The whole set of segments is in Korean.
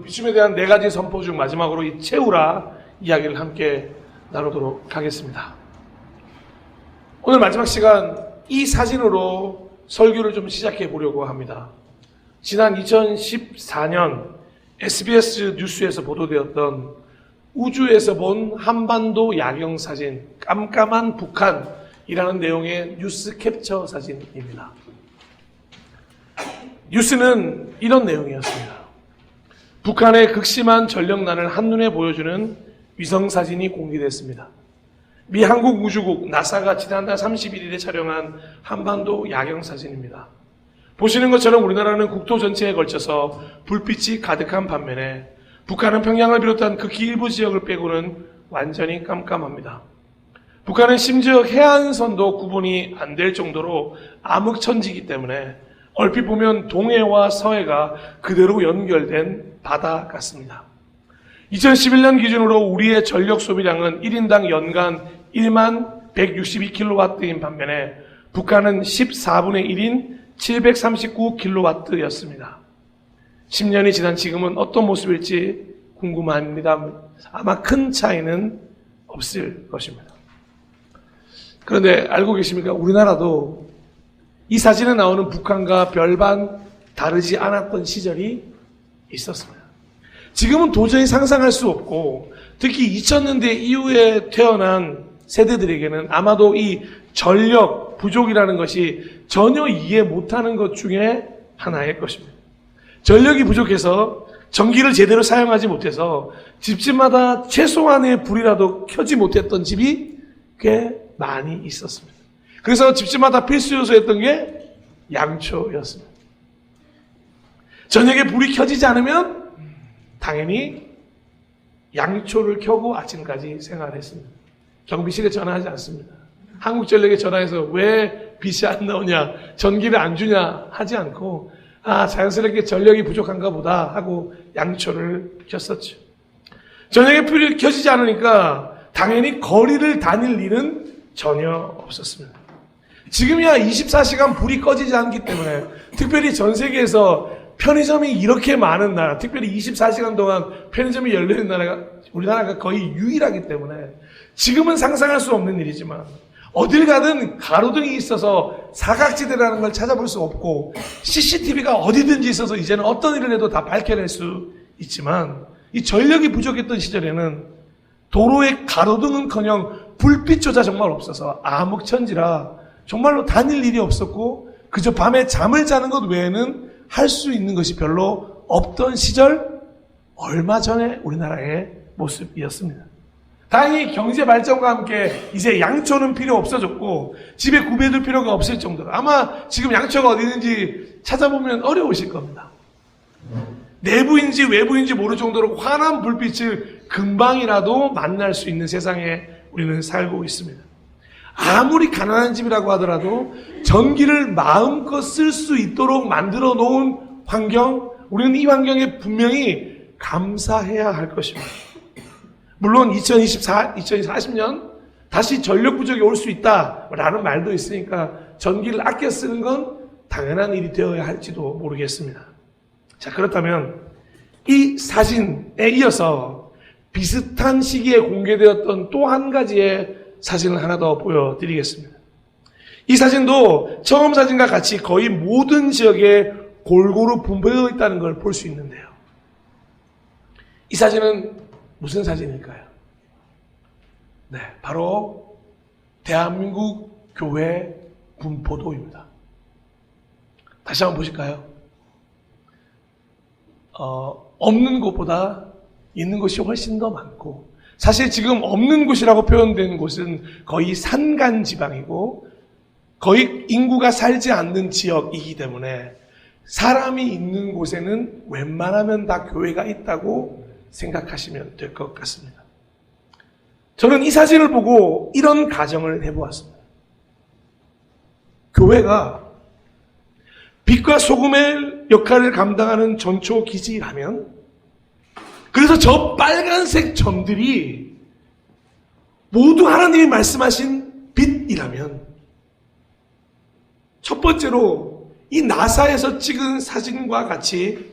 비춤에 대한 4가지 선포 중 마지막으로 이 채우라 이야기를 함께 나누도록 하겠습니다. 오늘 마지막 시간 이 사진으로 설교를 좀 시작해 보려고 합니다. 지난 2014년 SBS 뉴스에서 보도되었던 우주에서 본 한반도 야경 사진, 깜깜한 북한이라는 내용의 뉴스 캡처 사진입니다. 뉴스는 이런 내용이었습니다. 북한의 극심한 전력난을 한눈에 보여주는 위성사진이 공개됐습니다. 미 한국우주국 나사가 지난달 31일에 촬영한 한반도 야경사진입니다. 보시는 것처럼 우리나라는 국토 전체에 걸쳐서 불빛이 가득한 반면에 북한은 평양을 비롯한 극히 일부 지역을 빼고는 완전히 깜깜합니다. 북한은 심지어 해안선도 구분이 안 될 정도로 암흑천지이기 때문에 얼핏 보면 동해와 서해가 그대로 연결된 바다 같습니다. 2011년 기준으로 우리의 전력 소비량은 1인당 연간 1만 162kW인 반면에 북한은 14분의 1인 739kW였습니다. 10년이 지난 지금은 어떤 모습일지 궁금합니다. 아마 큰 차이는 없을 것입니다. 그런데 알고 계십니까? 우리나라도 이 사진에 나오는 북한과 별반 다르지 않았던 시절이 있었습니다. 지금은 도저히 상상할 수 없고 특히 2000년대 이후에 태어난 세대들에게는 아마도 이 전력 부족이라는 것이 전혀 이해 못하는 것 중에 하나일 것입니다. 전력이 부족해서 전기를 제대로 사용하지 못해서 집집마다 최소한의 불이라도 켜지 못했던 집이 꽤 많이 있었습니다. 그래서 집집마다 필수 요소였던 게 양초였습니다. 저녁에 불이 켜지지 않으면 당연히 양초를 켜고 아침까지 생활했습니다. 경비실에 전화하지 않습니다. 한국전력에 전화해서 왜 빛이 안 나오냐, 전기를 안 주냐 하지 않고 자연스럽게 전력이 부족한가 보다 하고 양초를 켰었죠. 저녁에 불이 켜지지 않으니까 당연히 거리를 다닐 일은 전혀 없었습니다. 지금이야 24시간 불이 꺼지지 않기 때문에 특별히 전 세계에서 편의점이 이렇게 많은 나라, 특별히 24시간 동안 편의점이 열려있는 나라가 우리나라가 거의 유일하기 때문에 지금은 상상할 수 없는 일이지만 어딜 가든 가로등이 있어서 사각지대라는 걸 찾아볼 수 없고 CCTV가 어디든지 있어서 이제는 어떤 일을 해도 다 밝혀낼 수 있지만 이 전력이 부족했던 시절에는 도로에 가로등은커녕 불빛조차 정말 없어서 암흑천지라 정말로 다닐 일이 없었고 그저 밤에 잠을 자는 것 외에는 할 수 있는 것이 별로 없던 시절 얼마 전에 우리나라의 모습이었습니다. 다행히 경제 발전과 함께 이제 양초는 필요 없어졌고 집에 구비해둘 필요가 없을 정도로 아마 지금 양초가 어디 있는지 찾아보면 어려우실 겁니다. 내부인지 외부인지 모를 정도로 환한 불빛을 금방이라도 만날 수 있는 세상에 우리는 살고 있습니다. 아무리 가난한 집이라고 하더라도 전기를 마음껏 쓸 수 있도록 만들어 놓은 환경, 우리는 이 환경에 분명히 감사해야 할 것입니다. 물론 2040년 다시 전력 부족이 올 수 있다라는 말도 있으니까 전기를 아껴 쓰는 건 당연한 일이 되어야 할지도 모르겠습니다. 자, 그렇다면 이 사진에 이어서 비슷한 시기에 공개되었던 또 한 가지의 사진을 하나 더 보여드리겠습니다. 이 사진도 처음 사진과 같이 거의 모든 지역에 골고루 분포되어 있다는 걸 볼 수 있는데요. 이 사진은 무슨 사진일까요? 네, 바로 대한민국 교회 분포도입니다. 다시 한번 보실까요? 없는 곳보다 있는 곳이 훨씬 더 많고 사실 지금 없는 곳이라고 표현된 곳은 거의 산간 지방이고 거의 인구가 살지 않는 지역이기 때문에 사람이 있는 곳에는 웬만하면 다 교회가 있다고 생각하시면 될 것 같습니다. 저는 이 사진을 보고 이런 가정을 해보았습니다. 교회가 빛과 소금의 역할을 감당하는 전초 기지라면 그래서 저 빨간색 점들이 모두 하나님이 말씀하신 빛이라면 첫 번째로 이 나사에서 찍은 사진과 같이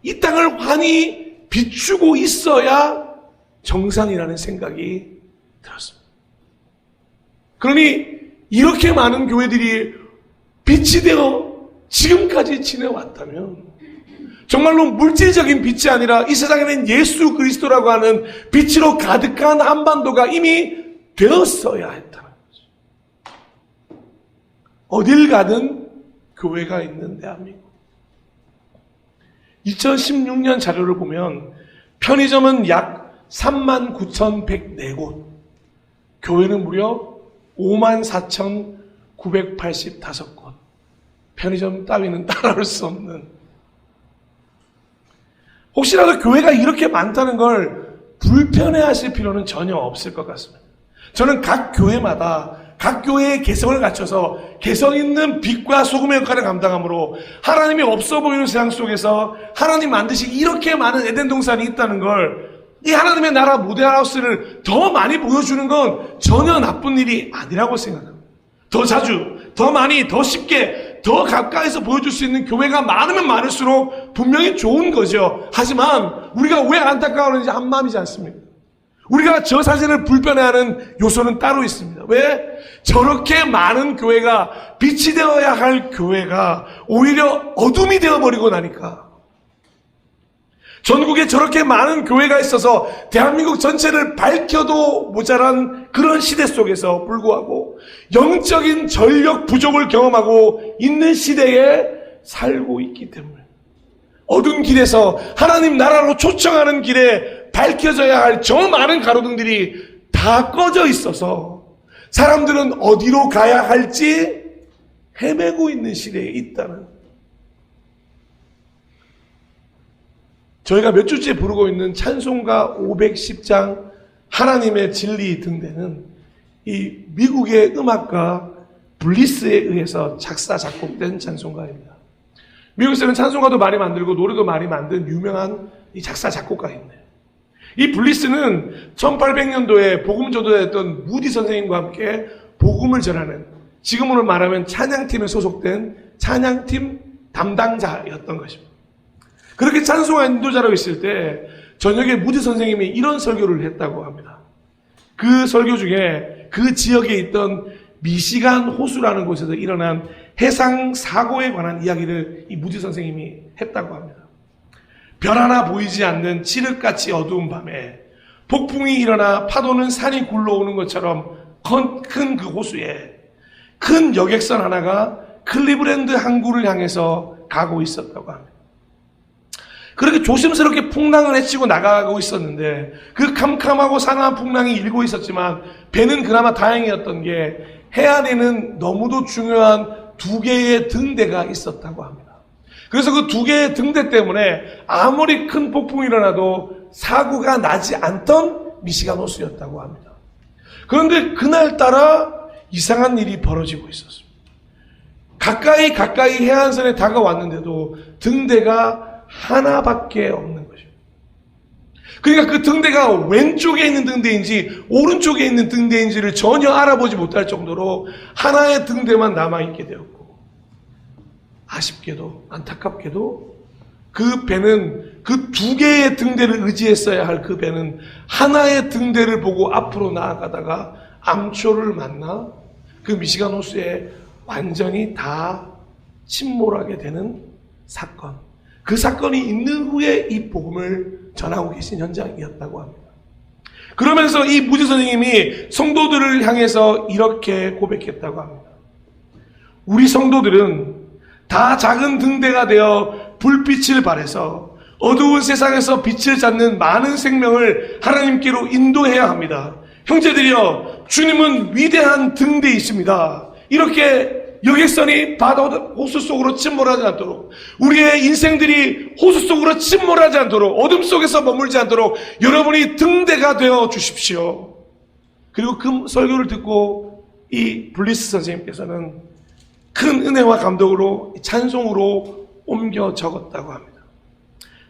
이 땅을 환히 비추고 있어야 정상이라는 생각이 들었습니다. 그러니 이렇게 많은 교회들이 빛이 되어 지금까지 지내왔다면 정말로 물질적인 빛이 아니라 이 세상에는 예수 그리스도라고 하는 빛으로 가득한 한반도가 이미 되었어야 했다는 거죠. 어딜 가든 교회가 있는 대한민국. 2016년 자료를 보면 편의점은 약 39,104곳, 교회는 무려 54,985곳. 편의점 따위는 따라올 수 없는. 혹시라도 교회가 이렇게 많다는 걸 불편해하실 필요는 전혀 없을 것 같습니다. 저는 각 교회마다 각 교회의 개성을 갖춰서 개성 있는 빛과 소금의 역할을 감당함으로 하나님이 없어 보이는 세상 속에서 하나님 만드신 이렇게 많은 에덴 동산이 있다는 걸, 이 하나님의 나라 모델하우스를 더 많이 보여주는 건 전혀 나쁜 일이 아니라고 생각합니다. 더 자주, 더 많이, 더 쉽게, 더 가까이서 보여줄 수 있는 교회가 많으면 많을수록 분명히 좋은 거죠. 하지만 우리가 왜 안타까워하는지 한마음이지 않습니까? 우리가 저 사진을 불편해하는 요소는 따로 있습니다. 왜? 저렇게 많은 교회가 빛이 되어야 할 교회가 오히려 어둠이 되어버리고 나니까, 전국에 저렇게 많은 교회가 있어서 대한민국 전체를 밝혀도 모자란 그런 시대 속에서 불구하고 영적인 전력 부족을 경험하고 있는 시대에 살고 있기 때문에 어두운 길에서 하나님 나라로 초청하는 길에 밝혀져야 할 저 많은 가로등들이 다 꺼져 있어서 사람들은 어디로 가야 할지 헤매고 있는 시대에 있다는. 저희가 몇 주째 부르고 있는 찬송가 510장 하나님의 진리 등대는 이 미국의 음악가 블리스에 의해서 작사 작곡된 찬송가입니다. 미국에서는 찬송가도 많이 만들고 노래도 많이 만든 유명한 이 작사 작곡가인데, 이 블리스는 1800년도에 복음 전도했던 무디 선생님과 함께 복음을 전하는, 지금으로 말하면 찬양팀에 소속된 찬양팀 담당자였던 것입니다. 그렇게 찬송가 인도자로 있을 때 저녁에 무디 선생님이 이런 설교를 했다고 합니다. 그 설교 중에 그 지역에 있던 미시간 호수라는 곳에서 일어난 해상 사고에 관한 이야기를 이 무디 선생님이 했다고 합니다. 별 하나 보이지 않는 칠흑같이 어두운 밤에 폭풍이 일어나 파도는 산이 굴러오는 것처럼 큰 그 호수에 큰 여객선 하나가 클리브랜드 항구를 향해서 가고 있었다고 합니다. 그렇게 조심스럽게 풍랑을 헤치고 나가고 있었는데 그 캄캄하고 상한 풍랑이 일고 있었지만 배는 그나마 다행이었던 게 해안에는 너무도 중요한 두 개의 등대가 있었다고 합니다. 그래서 그 두 개의 등대 때문에 아무리 큰 폭풍이 일어나도 사고가 나지 않던 미시간 호수였다고 합니다. 그런데 그날따라 이상한 일이 벌어지고 있었습니다. 가까이 해안선에 다가왔는데도 등대가 하나밖에 없는 것입니다. 그러니까 그 등대가 왼쪽에 있는 등대인지 오른쪽에 있는 등대인지를 전혀 알아보지 못할 정도로 하나의 등대만 남아있게 되었고, 아쉽게도 안타깝게도 그 배는 그 두 개의 등대를 의지했어야 할 그 배는 하나의 등대를 보고 앞으로 나아가다가 암초를 만나 그 미시간 호수에 완전히 다 침몰하게 되는 사건, 그 사건이 있는 후에 이 복음을 전하고 계신 현장이었다고 합니다. 그러면서 이 무지 선생님이 성도들을 향해서 이렇게 고백했다고 합니다. 우리 성도들은 다 작은 등대가 되어 불빛을 발해서 어두운 세상에서 빛을 찾는 많은 생명을 하나님께로 인도해야 합니다. 형제들이여, 주님은 위대한 등대이십니다. 이렇게 여객선이 바다 호수 속으로 침몰하지 않도록, 우리의 인생들이 호수 속으로 침몰하지 않도록, 어둠 속에서 머물지 않도록 여러분이 등대가 되어 주십시오. 그리고 그 설교를 듣고 이 블리스 선생님께서는 큰 은혜와 감동으로 찬송으로 옮겨 적었다고 합니다.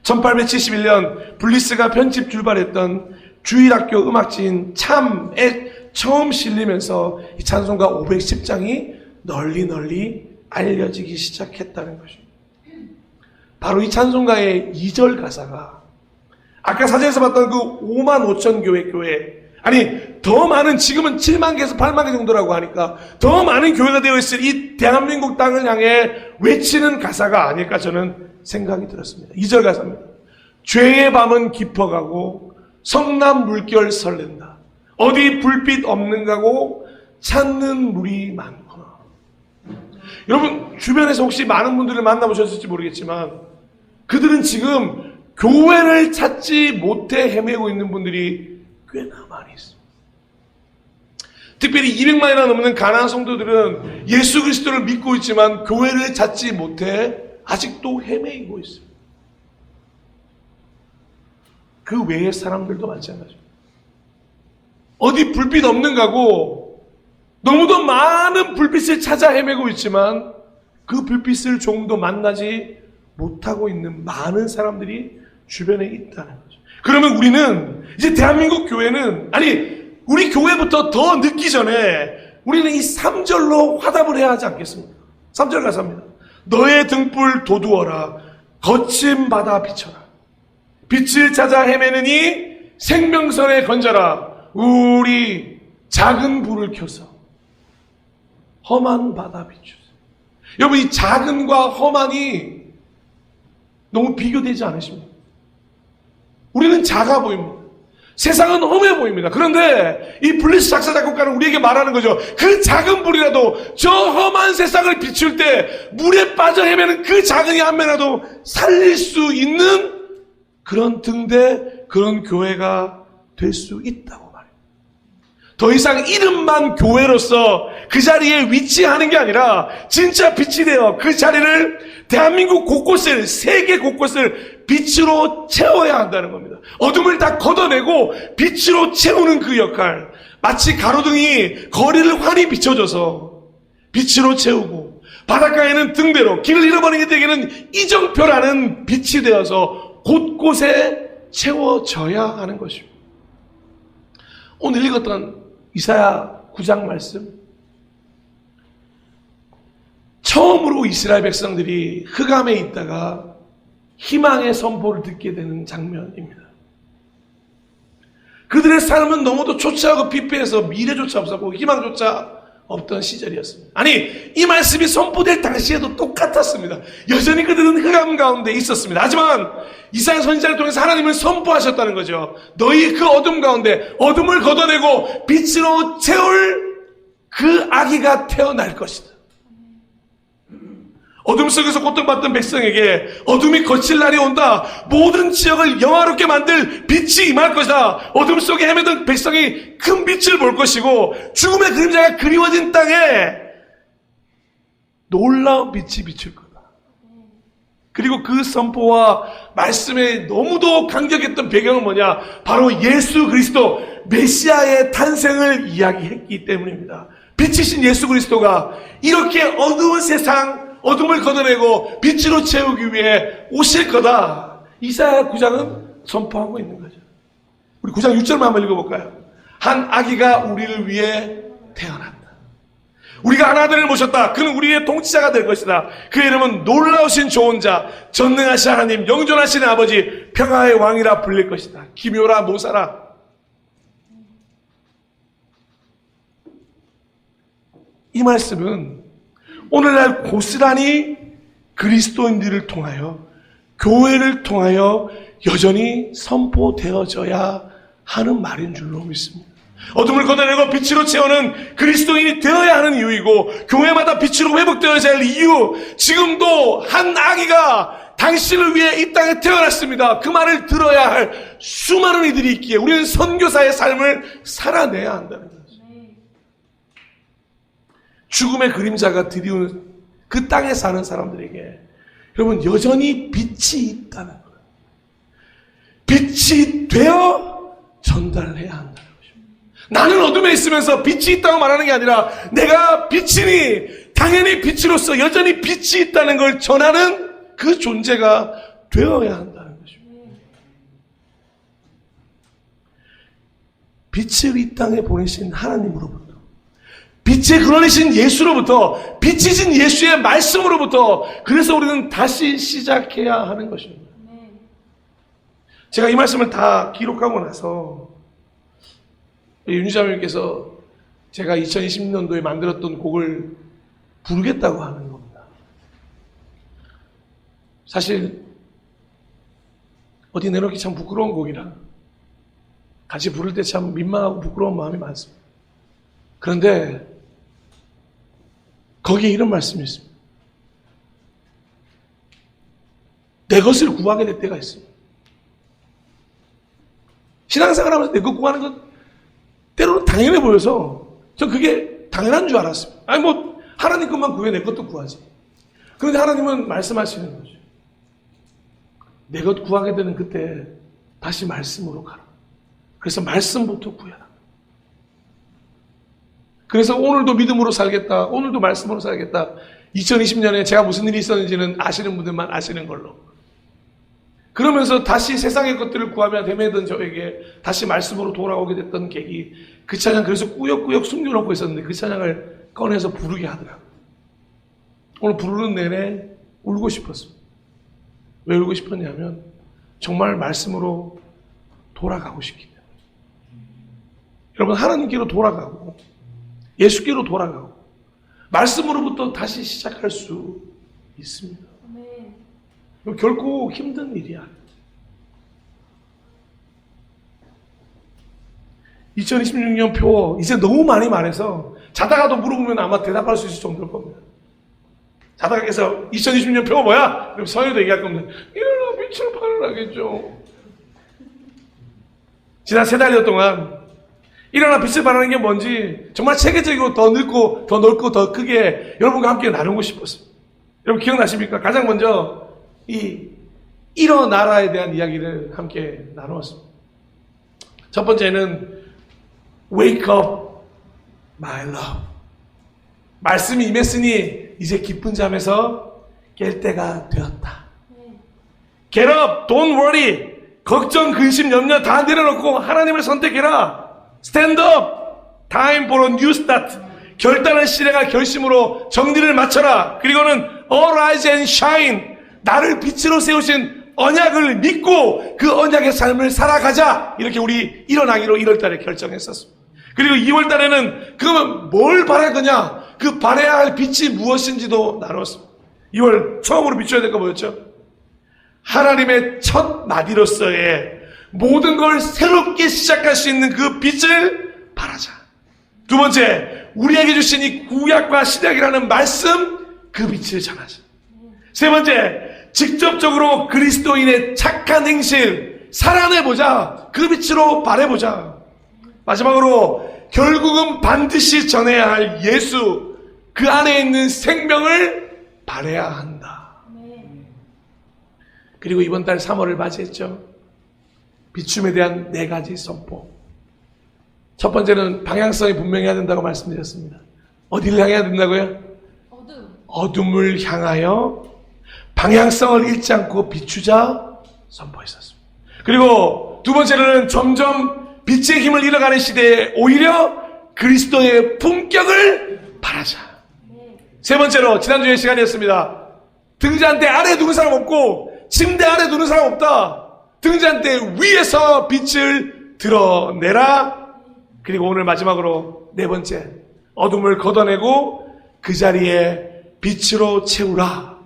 1871년 블리스가 편집 출발했던 주일학교 음악지인 참에 처음 실리면서 이 찬송가 510장이 널리 알려지기 시작했다는 것입니다. 바로 이 찬송가의 2절 가사가 아까 사진에서 봤던 그 5만 5천 교회, 아니 더 많은, 지금은 7만 개에서 8만 개 정도라고 하니까 더 많은 교회가 되어 있을 이 대한민국 땅을 향해 외치는 가사가 아닐까 저는 생각이 들었습니다. 2절 가사입니다. 죄의 밤은 깊어가고 성남 물결 설렌다. 어디 불빛 없는가고 찾는 물이 많구나. 여러분 주변에서 혹시 많은 분들을 만나보셨을지 모르겠지만 그들은 지금 교회를 찾지 못해 헤매고 있는 분들이 꽤나 많이 있습니다. 특별히 200만이나 넘는 가나안 성도들은 예수 그리스도를 믿고 있지만 교회를 찾지 못해 아직도 헤매이고 있습니다. 그 외의 사람들도 마찬가지입니다. 어디 불빛 없는가고 너무도 많은 불빛을 찾아 헤매고 있지만 그 불빛을 조금도 만나지 못하고 있는 많은 사람들이 주변에 있다는 거죠. 그러면 우리는 이제 대한민국 교회는, 아니 우리 교회부터 더 늦기 전에 우리는 이 3절로 화답을 해야 하지 않겠습니까? 3절 가사입니다. 너의 등불 도두어라. 거친 바다 비춰라. 빛을 찾아 헤매느니 생명선에 건져라. 우리 작은 불을 켜서 험한 바다 비추세요. 여러분 이 작은과 험한이 너무 비교되지 않으십니까? 우리는 작아 보입니다. 세상은 험해 보입니다. 그런데 이 블리스 작사 작곡가는 우리에게 말하는 거죠. 그 작은 불이라도 저 험한 세상을 비출 때 물에 빠져 헤매는 그 작은 이 한 면이라도 살릴 수 있는 그런 등대, 그런 교회가 될 수 있다고 말해요. 더 이상 이름만 교회로서 그 자리에 위치하는 게 아니라 진짜 빛이 되어 그 자리를 대한민국 곳곳을, 세계 곳곳을 빛으로 채워야 한다는 겁니다. 어둠을 다 걷어내고 빛으로 채우는 그 역할. 마치 가로등이 거리를 환히 비춰줘서 빛으로 채우고 바닷가에는 등대로, 길을 잃어버린 이들에게는 이정표라는 빛이 되어서 곳곳에 채워져야 하는 것입니다. 오늘 읽었던 이사야 9장 말씀, 처음으로 이스라엘 백성들이 흑암에 있다가 희망의 선포를 듣게 되는 장면입니다. 그들의 삶은 너무도 초췌하고 피폐해서 미래조차 없었고 희망조차 없던 시절이었습니다. 아니 이 말씀이 선포될 당시에도 똑같았습니다. 여전히 그들은 흑암 가운데 있었습니다. 하지만 이사야 선지자를 통해서 하나님은 선포하셨다는 거죠. 너희 그 어둠 가운데 어둠을 걷어내고 빛으로 채울 그 아기가 태어날 것이다. 어둠 속에서 고통받던 백성에게 어둠이 거칠 날이 온다. 모든 지역을 영화롭게 만들 빛이 임할 것이다. 어둠 속에 헤매던 백성이 큰 빛을 볼 것이고 죽음의 그림자가 그리워진 땅에 놀라운 빛이 비출 거다. 그리고 그 선포와 말씀에 너무도 강력했던 배경은 뭐냐? 바로 예수 그리스도 메시아의 탄생을 이야기했기 때문입니다. 빛이신 예수 그리스도가 이렇게 어두운 세상, 어둠을 걷어내고 빛으로 채우기 위해 오실 거다. 이사야 9장은 선포하고 있는 거죠. 우리 9장 6절만 한번 읽어볼까요? 한 아기가 우리를 위해 태어났다. 우리가 한 아들을 모셨다. 그는 우리의 통치자가 될 것이다. 그 이름은 놀라우신 좋은 자, 전능하신 하나님, 영존하신 아버지, 평화의 왕이라 불릴 것이다. 기묘라 모사라. 이 말씀은 오늘날 고스란히 그리스도인들을 통하여, 교회를 통하여 여전히 선포되어져야 하는 말인 줄로 믿습니다. 어둠을 걷어내고 빛으로 채우는 그리스도인이 되어야 하는 이유이고, 교회마다 빛으로 회복되어야 할 이유, 지금도 한 아기가 당신을 위해 이 땅에 태어났습니다. 그 말을 들어야 할 수많은 이들이 있기에 우리는 선교사의 삶을 살아내야 한다는 거죠. 죽음의 그림자가 드리운 그 땅에 사는 사람들에게 여러분 여전히 빛이 있다는 거예요. 빛이 되어 전달해야 한다는 것입니다. 나는 어둠에 있으면서 빛이 있다고 말하는 게 아니라 내가 빛이니 당연히 빛으로서 여전히 빛이 있다는 걸 전하는 그 존재가 되어야 한다는 것입니다. 빛을 이 땅에 보내신 하나님으로부터, 빛의 근원이신 예수로부터, 빛이신 예수의 말씀으로부터, 그래서 우리는 다시 시작해야 하는 것입니다. 제가 이 말씀을 다 기록하고 나서 윤주자매님께서 제가 2020년도에 만들었던 곡을 부르겠다고 하는 겁니다. 사실 어디 내놓기 참 부끄러운 곡이라 같이 부를 때 참 민망하고 부끄러운 마음이 많습니다. 그런데 거기에 이런 말씀이 있습니다. 내 것을 구하게 될 때가 있습니다. 신앙생활하면서 내 것 구하는 건 때로는 당연해 보여서 전 그게 당연한 줄 알았습니다. 아니 뭐 하나님 것만 구해 내 것도 구하지. 그런데 하나님은 말씀하시는 거죠. 내 것 구하게 되는 그때 다시 말씀으로 가라. 그래서 말씀부터 구해라. 그래서 오늘도 믿음으로 살겠다. 오늘도 말씀으로 살겠다. 2020년에 제가 무슨 일이 있었는지는 아시는 분들만 아시는 걸로. 그러면서 다시 세상의 것들을 구하며 헤매던 저에게 다시 말씀으로 돌아오게 됐던 계기. 그 찬양 그래서 꾸역꾸역 숨겨놓고 있었는데 그 찬양을 꺼내서 부르게 하더라고요. 오늘 부르는 내내 울고 싶었습니다. 왜 울고 싶었냐면 정말 말씀으로 돌아가고 싶기 때문에. 여러분 하나님께로 돌아가고 예수께로 돌아가고 말씀으로부터 다시 시작할 수 있습니다. 결코 힘든 일이야. 2026년 표 이제 너무 많이 말해서 자다가도 물어보면 아마 대답할 수 있을 정도일 겁니다. 자다가 계속 2020년 표가 뭐야? 그럼 서현이도 얘기할 겁니다. 일어나 빛을 발하겠죠. 지난 3달여 동안 일어나 빛을 발하는 게 뭔지 정말 체계적이고 더 넓고 더 넓고 더 크게 여러분과 함께 나누고 싶었습니다. 여러분 기억나십니까? 가장 먼저 이 일어나라에 대한 이야기를 함께 나누었습니다. 첫 번째는 Wake up, my love. 말씀이 임했으니 이제 깊은 잠에서 깰 때가 되었다. Get up, don't worry. 걱정, 근심, 염려 다 내려놓고 하나님을 선택해라. Stand up, time for a new start. 결단을 실행할 결심으로 정리를 마쳐라. 그리고는 arise and shine. 나를 빛으로 세우신 언약을 믿고 그 언약의 삶을 살아가자. 이렇게 우리 일어나기로 1월달에 결정했었습니다. 그리고 2월달에는 그러면 뭘 바랄 거냐? 그 바라야 할 빛이 무엇인지도 나눴습니다. 2월 처음으로 비춰야 될 거 뭐였죠? 하나님의 첫 마디로서의 모든 걸 새롭게 시작할 수 있는 그 빛을 바라자. 두 번째, 우리에게 주신 이 구약과 신약이라는 말씀, 그 빛을 전하자. 세 번째, 직접적으로 그리스도인의 착한 행실 살아내보자. 그 빛으로 바라보자. 마지막으로 결국은 반드시 전해야 할 예수, 그 안에 있는 생명을 바라야 한다. 그리고 이번 달 3월을 맞이했죠. 비춤에 대한 4가지 선포. 첫 번째는 방향성이 분명해야 된다고 말씀드렸습니다. 어디를 향해야 된다고요? 어둠을 향하여 방향성을 잃지 않고 비추자 선포했었습니다. 그리고 두 번째로는 점점 빛의 힘을 잃어가는 시대에 오히려 그리스도의 품격을 바라자. 세 번째로 지난주에 시간이었습니다. 등잔대 아래 두는 사람 없고 침대 아래 두는 사람 없다. 등잔대 위에서 빛을 드러내라. 그리고 오늘 마지막으로 4번째, 어둠을 걷어내고 그 자리에 빛으로 채우라.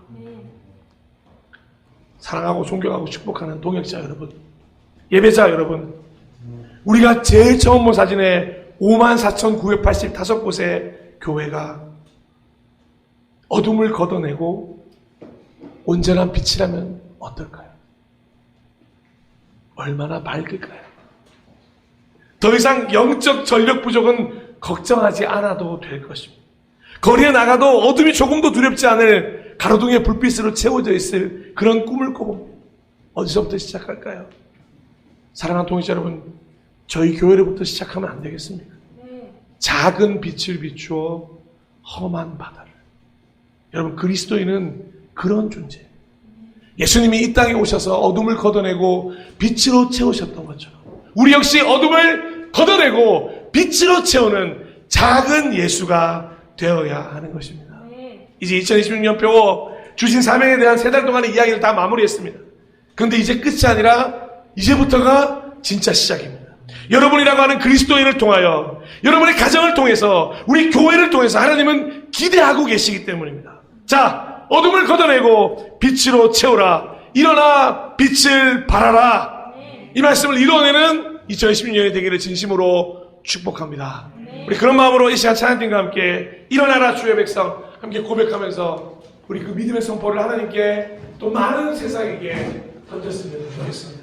사랑하고 존경하고 축복하는 동역자 여러분, 예배자 여러분, 우리가 제일 처음 본 사진에 54,985곳의 교회가 어둠을 걷어내고 온전한 빛이라면 어떨까요? 얼마나 밝을까요? 더 이상 영적 전력 부족은 걱정하지 않아도 될 것입니다. 거리에 나가도 어둠이 조금도 두렵지 않을 가로등의 불빛으로 채워져 있을 그런 꿈을 꿔봅니다. 어디서부터 시작할까요? 사랑하는 동역자 여러분, 저희 교회로부터 시작하면 안 되겠습니까? 작은 빛을 비추어 험한 바다를. 여러분, 그리스도인은 그런 존재예요. 예수님이 이 땅에 오셔서 어둠을 걷어내고 빛으로 채우셨던 것처럼 우리 역시 어둠을 걷어내고 빛으로 채우는 작은 예수가 되어야 하는 것입니다. 이제 2026년 표 주신 사명에 대한 3달 동안의 이야기를 다 마무리했습니다. 그런데 이제 끝이 아니라 이제부터가 진짜 시작입니다. 여러분이라고 하는 그리스도인을 통하여, 여러분의 가정을 통해서, 우리 교회를 통해서 하나님은 기대하고 계시기 때문입니다. 자, 어둠을 걷어내고 빛으로 채우라. 일어나 빛을 발하라. 이 말씀을 이뤄내는 2016년이 되기를 진심으로 축복합니다. 우리 그런 마음으로 이 시간 찬양팀과 함께 일어나라 주의 백성 함께 고백하면서 우리 그 믿음의 선포를 하나님께 또 많은 세상에게 던졌으면 좋겠습니다.